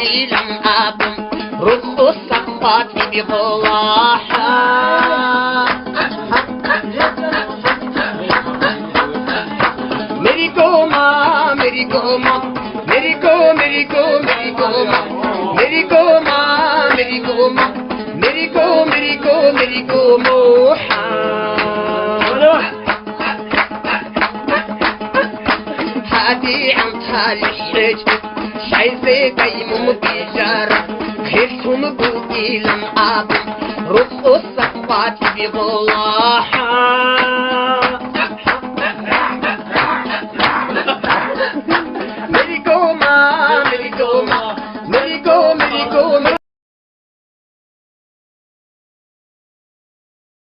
إلى أبم رخ الصفات بغلاحة مريكوما مريكوما مريكو مريكو مريكوما مريكوما مريكوما مريكو مريكو مريكو موحى هادي عمتها للحج شايفة قيمم بجارة خيرتهم قوتي لم أبم رخ الصفات بغلاحة